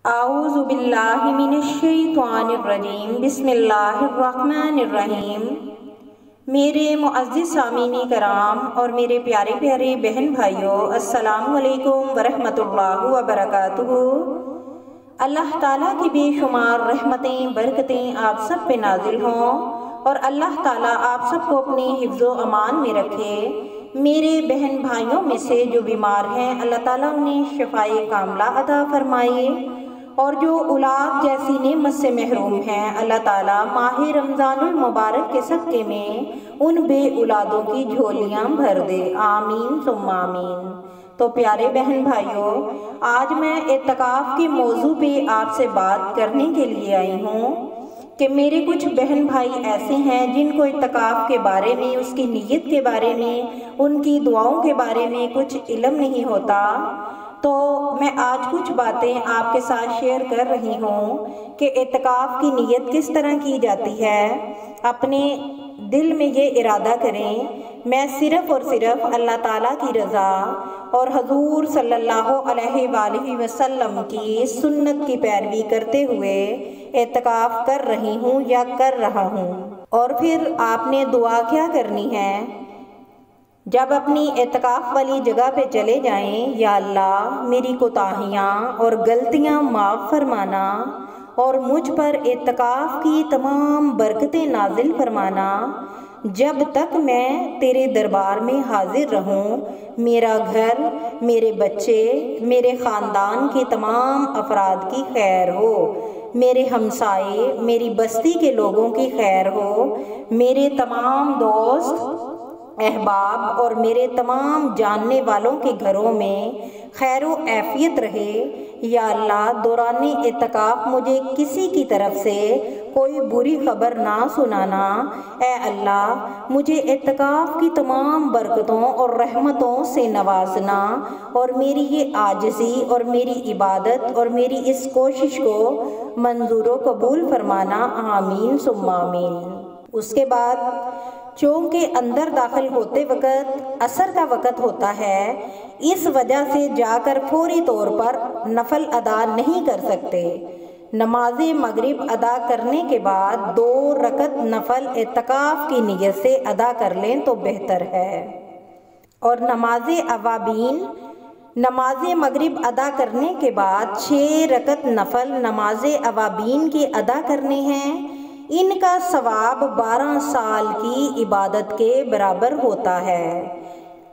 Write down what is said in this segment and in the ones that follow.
اعوذ باللہ من الشیطان الرجیم بسم اللہ الرحمن الرحیم۔ میرے معزز سامعین کرام اور میرے پیارے پیارے بہن بھائیوں، السلام علیکم ورحمۃ اللہ وبرکاتہ۔ اللہ تعالیٰ کی بے شمار رحمتیں برکتیں آپ سب پہ نازل ہوں اور اللہ تعالیٰ آپ سب کو اپنے حفظ و امان میں رکھے۔ میرے بہن بھائیوں میں سے جو بیمار ہیں اللہ تعالیٰ انہیں شفائے کاملہ عطا فرمائے، اور جو اولاد جیسی نعمت سے محروم ہیں اللہ تعالیٰ ماہ رمضان المبارک کے صدقے میں ان بے اولادوں کی جھولیاں بھر دے، آمین ثم آمین۔ تو پیارے بہن بھائیوں، آج میں اعتکاف کے موضوع پہ آپ سے بات کرنے کے لیے آئی ہوں کہ میرے کچھ بہن بھائی ایسے ہیں جن کو اعتکاف کے بارے میں، اس کی نیت کے بارے میں، ان کی دعاؤں کے بارے میں کچھ علم نہیں ہوتا۔ تو میں آج کچھ باتیں آپ کے ساتھ شیئر کر رہی ہوں کہ اعتکاف کی نیت کس طرح کی جاتی ہے۔ اپنے دل میں یہ ارادہ کریں، میں صرف اور صرف اللہ تعالیٰ کی رضا اور حضور صلی اللہ علیہ وآلہ وسلم کی سنت کی پیروی کرتے ہوئے اعتکاف کر رہی ہوں یا کر رہا ہوں۔ اور پھر آپ نے دعا کیا کرنی ہے؟ جب اپنی اعتکاف والی جگہ پہ چلے جائیں، یا اللہ میری کوتاہیاں اور غلطیاں معاف فرمانا اور مجھ پر اعتکاف کی تمام برکتیں نازل فرمانا۔ جب تک میں تیرے دربار میں حاضر رہوں، میرا گھر، میرے بچے، میرے خاندان کے تمام افراد کی خیر ہو، میرے ہمسائے، میری بستی کے لوگوں کی خیر ہو، میرے تمام دوست احباب اور میرے تمام جاننے والوں کے گھروں میں خیر و عافیت رہے۔ یا اللہ دوران اعتکاف مجھے کسی کی طرف سے کوئی بری خبر نہ سنانا۔ اے اللہ مجھے اعتکاف کی تمام برکتوں اور رحمتوں سے نوازنا، اور میری یہ عاجزی اور میری عبادت اور میری اس کوشش کو منظور و قبول فرمانا، آمین ثم آمین۔ اس کے بعد چونکہ اندر داخل ہوتے وقت عصر کا وقت ہوتا ہے، اس وجہ سے جا کر فوری طور پر نفل ادا نہیں کر سکتے۔ نماز مغرب ادا کرنے کے بعد 2 رکعت نفل اعتکاف کی نیت سے ادا کر لیں تو بہتر ہے۔ اور نماز اوابین، نماز مغرب ادا کرنے کے بعد 6 رکعت نفل نماز اوابین کے ادا کرنے ہیں۔ ان کا ثواب 12 سال کی عبادت کے برابر ہوتا ہے۔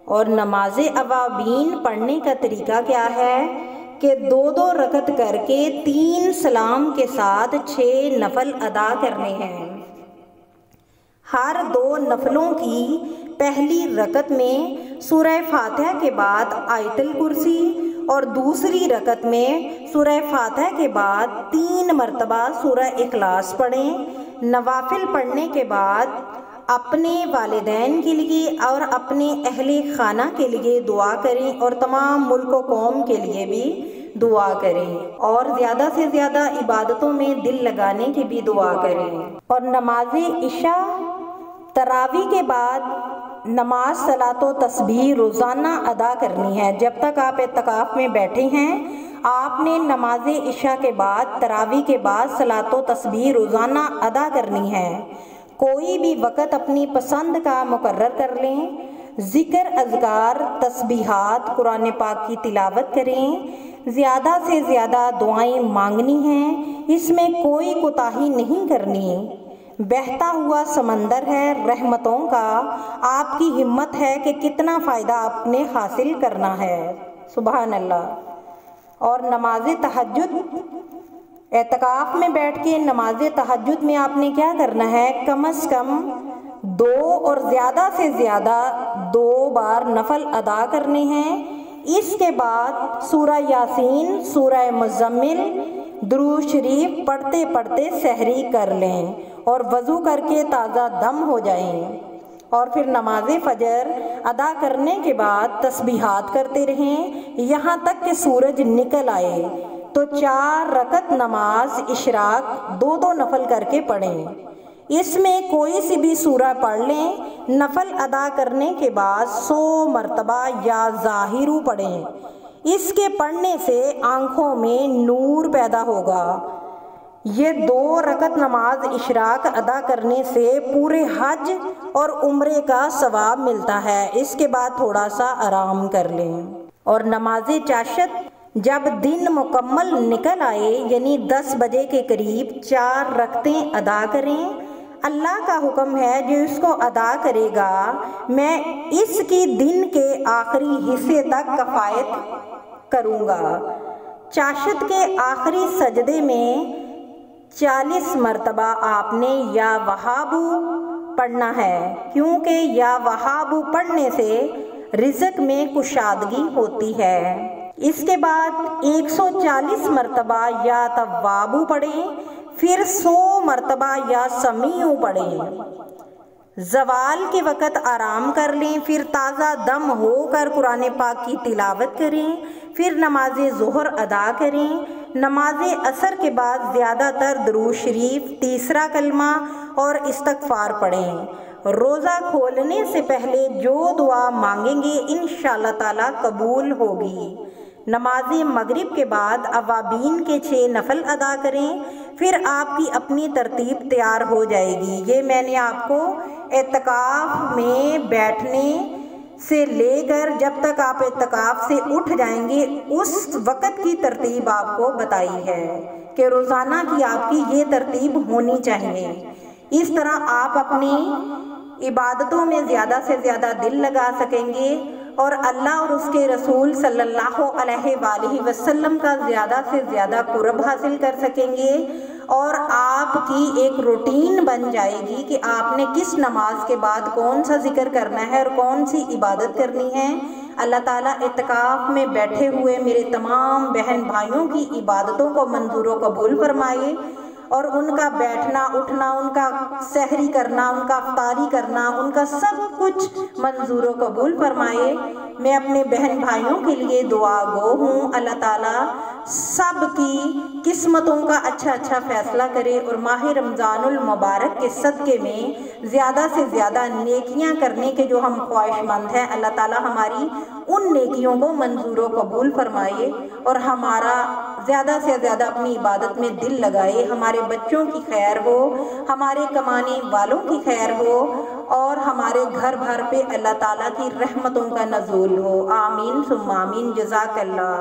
اور نماز اوابین پڑھنے کا طریقہ کیا ہے کہ 2 رکعت کر کے 3 سلام کے ساتھ 6 نفل ادا کرنے ہیں۔ ہر 2 نفلوں کی پہلی رکعت میں سورہ فاتحہ کے بعد آیت الکرسی اور دوسری رکعت میں سورہ فاتحہ کے بعد 3 مرتبہ سورہ اخلاص پڑھیں۔ نوافل پڑھنے کے بعد اپنے والدین کے لیے اور اپنے اہل خانہ کے لیے دعا کریں، اور تمام ملک و قوم کے لیے بھی دعا کریں، اور زیادہ سے زیادہ عبادتوں میں دل لگانے کی بھی دعا کریں۔ اور نماز عشاء تراویح کے بعد نماز صلاۃ و تسبیح روزانہ ادا کرنی ہے۔ جب تک آپ اعتکاف میں بیٹھے ہیں، آپ نے نماز عشاء کے بعد تراویح کے بعد صلاۃ و تسبیح روزانہ ادا کرنی ہے۔ کوئی بھی وقت اپنی پسند کا مقرر کر لیں، ذکر اذکار تسبیحات قرآن پاک کی تلاوت کریں، زیادہ سے زیادہ دعائیں مانگنی ہیں، اس میں کوئی کوتاہی نہیں کرنی۔ بہتا ہوا سمندر ہے رحمتوں کا، آپ کی ہمت ہے کہ کتنا فائدہ آپ نے حاصل کرنا ہے، سبحان اللہ۔ اور نماز تہجد، اعتکاف میں بیٹھ کے نماز تہجد میں آپ نے کیا کرنا ہے؟ کم از کم 2 اور زیادہ سے زیادہ 2 بار نفل ادا کرنے ہیں۔ اس کے بعد سورہ یاسین، سورہ مزمل، درود شریف پڑھتے پڑھتے سحری کر لیں اور وضو کر کے تازہ دم ہو جائیں۔ اور پھر نماز فجر ادا کرنے کے بعد تسبیحات کرتے رہیں یہاں تک کہ سورج نکل آئے۔ تو 4 رکعت نماز اشراق 2 نفل کر کے پڑھیں۔ اس میں کوئی سی بھی سورہ پڑھ لیں۔ نفل ادا کرنے کے بعد 100 مرتبہ یا ظاہرو پڑھیں۔ اس کے پڑھنے سے آنکھوں میں نور پیدا ہوگا۔ یہ 2 رکعت نماز اشراق ادا کرنے سے پورے حج اور عمرے کا ثواب ملتا ہے۔ اس کے بعد تھوڑا سا آرام کر لیں۔ اور نماز چاشت جب دن مکمل نکل آئے یعنی 10 بجے کے قریب 4 رکعتیں ادا کریں۔ اللہ کا حکم ہے جو اس کو ادا کرے گا میں اس کی دن کے آخری حصے تک کفایت کروں گا۔ چاشت کے آخری سجدے میں 40 مرتبہ آپ نے یا وہابو پڑھنا ہے، کیونکہ یا وہابو پڑھنے سے رزق میں کشادگی ہوتی ہے۔ اس کے بعد 140 مرتبہ یا توابو پڑھیں، پھر 100 مرتبہ یا سمیعو پڑھیں۔ زوال کے وقت آرام کر لیں، پھر تازہ دم ہو کر قرآن پاک کی تلاوت کریں، پھر نماز ظہر ادا کریں۔ نماز عصر کے بعد زیادہ تر درود شریف، تیسرا کلمہ اور استغفار پڑھیں۔ روزہ کھولنے سے پہلے جو دعا مانگیں گے انشاءاللہ تعالیٰ قبول ہوگی۔ نماز مغرب کے بعد اوابین کے 6 نفل ادا کریں، پھر آپ کی اپنی ترتیب تیار ہو جائے گی۔ یہ میں نے آپ کو اعتکاف میں بیٹھنے سے لے کر جب تک آپ اعتکاف سے اٹھ جائیں گے اس وقت کی ترتیب آپ کو بتائی ہے کہ روزانہ کی آپ کی یہ ترتیب ہونی چاہیے۔ اس طرح آپ اپنی عبادتوں میں زیادہ سے زیادہ دل لگا سکیں گے اور اللہ اور اس کے رسول صلی اللہ علیہ وآلہ وسلم کا زیادہ سے زیادہ قرب حاصل کر سکیں گے، اور آپ کی ایک روٹین بن جائے گی کہ آپ نے کس نماز کے بعد کون سا ذکر کرنا ہے اور کون سی عبادت کرنی ہے۔ اللہ تعالیٰ اعتکاف میں بیٹھے ہوئے میرے تمام بہن بھائیوں کی عبادتوں کو منظور و قبول فرمائے، اور ان کا بیٹھنا اٹھنا، ان کا سحری کرنا، ان کا افطاری کرنا، ان کا سب کچھ منظور و قبول فرمائے۔ میں اپنے بہن بھائیوں کے لیے دعا گو ہوں، اللہ تعالیٰ سب کی قسمتوں کا اچھا فیصلہ کرے، اور ماہ رمضان المبارک کے صدقے میں زیادہ سے زیادہ نیکیاں کرنے کے جو ہم خواہش مند ہیں، اللہ تعالیٰ ہماری ان نیکیوں کو منظور و قبول فرمائے اور ہمارا زیادہ سے زیادہ اپنی عبادت میں دل لگائے۔ ہمارے بچوں کی خیر ہو، ہمارے کمانے والوں کی خیر ہو، اور ہمارے گھر بھر پہ اللہ تعالیٰ کی رحمتوں کا نزول ہو۔ آمین ثم آمین۔ جزاک اللہ۔